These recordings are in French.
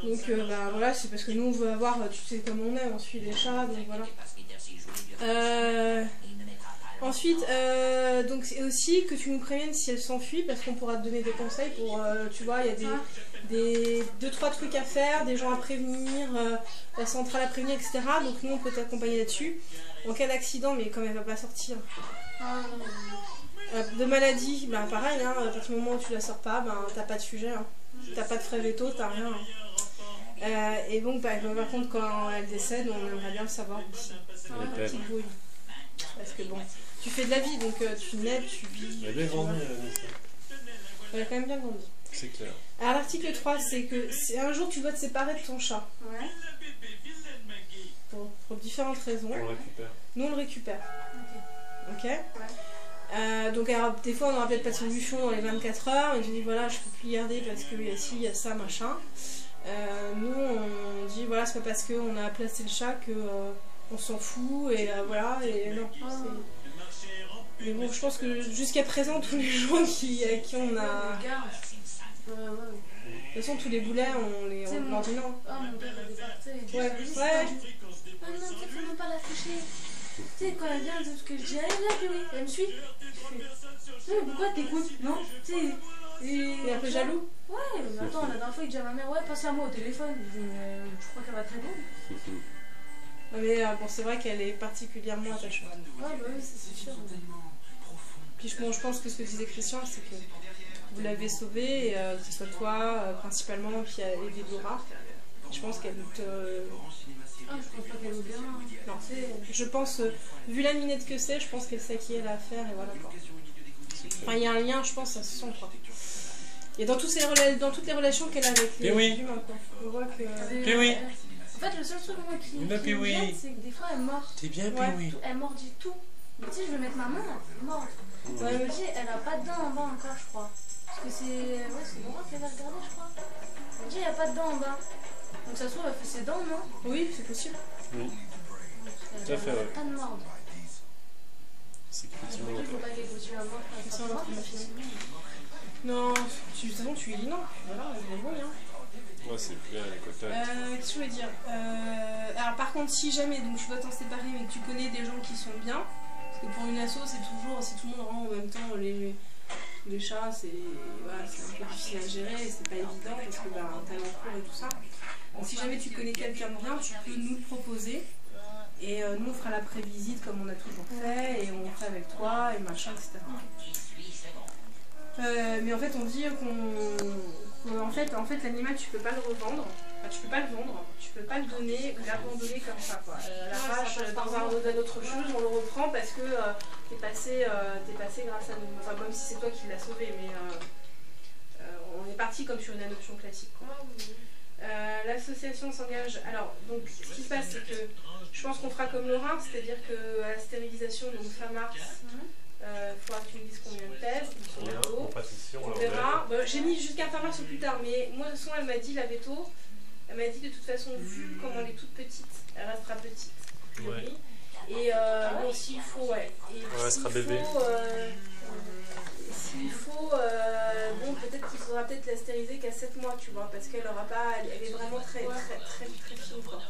Donc bah, voilà, c'est parce que nous on veut avoir, tu sais comme on est, on suit les chats, donc voilà. Ensuite, donc c'est aussi que tu nous préviennes si elle s'enfuit, parce qu'on pourra te donner des conseils pour, tu vois, il y a des 2-3 trucs à faire, des gens à prévenir, la centrale à prévenir, etc. Donc nous on peut t'accompagner là-dessus. En cas d'accident, mais comme elle va pas sortir. De maladie, bah pareil, hein, à partir du moment où tu la sors pas, ben t'as pas de sujet, hein. T'as pas de frais veto, t'as rien. Hein. Et donc, bah, par contre, quand elle décède, on aimerait bien le savoir aussi. Petite bouille. Parce que bon, tu fais de la vie, donc tu nais, tu vis. Elle a bien grandi, elle a quand même bien grandi. C'est clair. Alors, l'article 3, c'est que un jour tu dois te séparer de ton chat. Ouais. Pour différentes raisons. On le récupère. Nous, on le récupère. Ok. Ouais. Donc, alors, des fois, on n'aura peut-être pas de solution dans les 24 heures. Et je dis, voilà, je peux plus y garder parce qu'il y a ci, il y a ça, machin. Nous, on dit, voilà, c'est pas parce qu'on a placé le chat que on s'en fout. Et voilà, et non. Mais bon, je pense que jusqu'à présent, tous les gens à qui on a. De toute façon, tous les boulets, on leur dit non. Oh, mon père a départé. Ouais. Ah non, faut même pas l'afficher. Tu sais, quand elle vient, ce que je dis, elle est là, puis oui, elle me suit. Mais pourquoi t'écoutes? Non, tu sais. Il est un peu jaloux. Ouais, mais attends, la dernière fois, il dit à ma mère, ouais, passe à moi au téléphone. Je crois qu'elle va très bien. Non, mais bon, c'est vrai qu'elle est particulièrement attachante. Ouais, bah oui, c'est sûr. Puis bon, je pense que ce que disait Christian, c'est que vous l'avez sauvée, que ce soit toi principalement, qui a aidé Dora. Je pense qu'elle te. Ah, je crois pas qu'elle est bien. Non, je pense, vu la minette que c'est, je pense qu'elle sait qui elle a à faire et voilà quoi. Enfin, il y a un lien, je pense, ça se sent quoi. Et dans toutes les relations qu'elle a avec les humains, quoi. On voit que. Piwi. En fait, le seul truc moi qui me gêne, c'est que des fois elle mord. T'es bien, Piwi. Elle mordit tout. Mais tu sais, je vais mettre ma main, elle mord. Ouais, elle me dit, elle a pas de dents en bas encore, je crois. Parce que c'est. Ouais, c'est Laura qui va regarder, je crois. Elle me dit, il n'y a pas de dents en bas. Donc ça se trouve, elle fait ses dents, non? Oui, c'est possible. Oui. Tout à fait, ouais. Pas de mordre. C'est effectivement. Il faut pas qu'elle continue à mordre. Non, de toute façon, tu lui dis non. Voilà, elle est bonne, hein. Ouais, c'est clair, les quotas. Qu'est-ce que je voulais dire alors, par contre, si jamais donc, tu dois t'en séparer, mais que tu connais des gens qui sont bien, parce que pour une asso, c'est toujours, si tout le monde rend en même temps les chats, c'est voilà, un peu difficile à gérer, c'est pas évident, parce que bah, t'as l'encours et tout ça. Donc, si jamais tu connais quelqu'un de bien, tu peux nous le proposer. Et nous, on fera la prévisite comme on a toujours fait, et on fait avec toi, et machin, etc. Mais en fait, on dit qu'en fait, l'animal, tu peux pas le revendre. Enfin, tu peux pas le vendre, tu peux pas le donner ou l'abandonner comme ça, quoi. À l'arrache, dans un autre chose, on le reprend parce que t'es passé grâce à nous. Enfin, même si c'est toi qui l'as sauvé, mais on est parti comme sur une adoption classique, quoi. L'association s'engage. Alors, donc, ce qui se passe, c'est que je pense qu'on fera comme Laura, c'est-à-dire qu'à la stérilisation, donc fin mars, il faudra que tu me dises combien de pèse, on verra. J'ai mis jusqu'à fin mars ou plus tard, mais moi, de toute façon, elle m'a dit la veto. Elle m'a dit de toute façon, vu comment elle est toute petite, elle restera petite. Ouais. Et bon, s'il faut, ouais. Elle restera bébé. S'il faut, bon, peut-être qu'il faudra peut-être la stériliser qu'à 7 mois, tu vois, parce qu'elle aura pas, elle est vraiment très fine, quoi.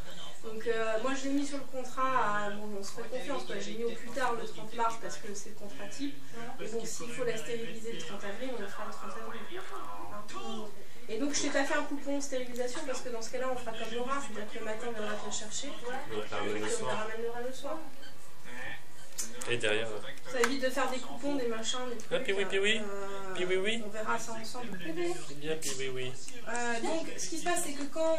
Donc moi je l'ai mis sur le contrat, bon, on se fait confiance, quoi. J'ai mis au plus tard le 30 mars parce que c'est le contrat type. Et donc s'il faut la stériliser le 30 avril, on le fera le 30 avril. Hein. Et donc je t'ai pas fait un coupon stérilisation parce que dans ce cas-là on fera comme Laura, c'est-à-dire que le matin on viendra te le chercher, et on la ramènera le soir. Et derrière. Ça évite de faire des coupons, des machins, des trucs. Ah, Piwi. On verra ça ensemble. C'est bien, Piwi. Donc, ce qui se passe, c'est que quand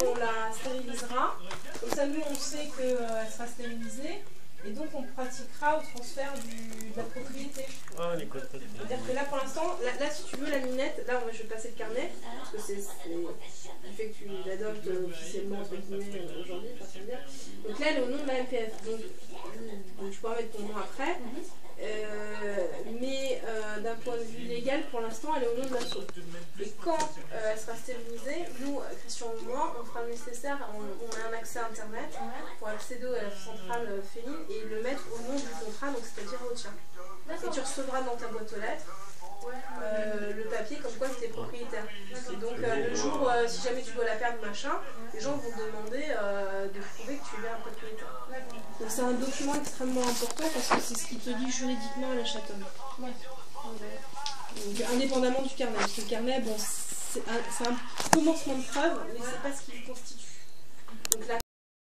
on la stérilisera, comme ça, nous, on sait qu'elle sera stérilisée, et donc on pratiquera au transfert de la propriété. Ah, les quotas. C'est-à-dire que là, pour l'instant, là, si tu veux, la minette, là, je vais passer le carnet, parce que c'est du fait que tu l'adoptes officiellement, entre guillemets, aujourd'hui, ça veut dire. Donc là, elle est au nom de la MPF. Donc je pourrais mettre ton nom après. Mais d'un point de vue légal, pour l'instant, elle est au nom de l'assaut. Et quand elle sera stérilisée, nous, Christian et moi, on fera le nécessaire, on a un accès à Internet pour accéder à la centrale féline et le mettre au nom du contrat, donc c'est-à-dire au tien. Et tu recevras dans ta boîte aux lettres le papier comme quoi c'était propriétaire. Et donc le jour, si jamais tu dois la perdre, machin, les gens vont te demander de prouver que tu es bien un propriétaire. Donc c'est un document extrêmement important parce que c'est ce qui te lie juridiquement à la chatonne. Donc, indépendamment du carnet, parce que le carnet, bon, c'est un commencement de preuve, mais c'est pas ce qui le constitue. Donc,